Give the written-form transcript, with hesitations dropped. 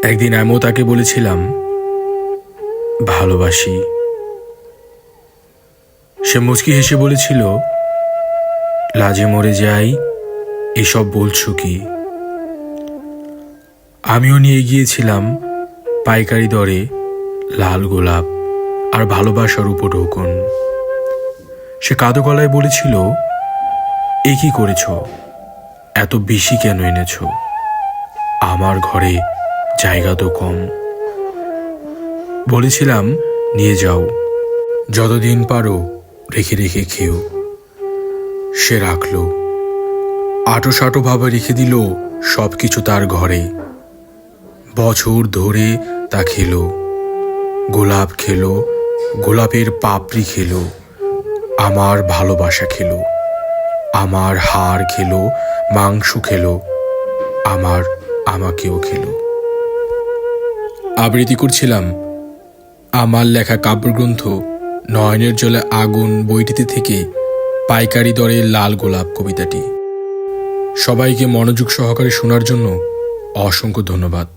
একদিন আমিও তাকে বলেছিলাম ভালোবাসি। সে মুচকি হেসে বলেছিল, লাজে মরে যাই, এসব বলছো কি? আমিও নিয়ে গিয়েছিলাম পাইকারি দরে লাল গোলাপ আর ভালোবাসার উপঢৌকন। সে কাঁদো গলায় বলেছিল, এ কি করেছ? এত বেশি কেন এনেছ? আমার ঘরে জায়গা তো কম। বলেছিলাম, নিয়ে যাও, যতদিন পারো রেখে রেখে খেও। সে রাখলো, আটো সাটো ভাবে রেখে দিল সব কিছু তার ঘরে। বছর ধরে তা খেলো, গোলাপ খেলো, গোলাপের পাপড়ি খেলো, আমার ভালোবাসা খেলো, আমার হাড় খেলো, মাংস খেলো, আমাকেও খেলো। আবৃত্তি করছিলাম আমার লেখা কাব্যগ্রন্থ নয়নের জলে আগুন বইটিতে থেকে পাইকারি দরে লাল গোলাপ কবিতাটি। সবাইকে মনোযোগ সহকারে শোনার জন্য অসংখ্য ধন্যবাদ।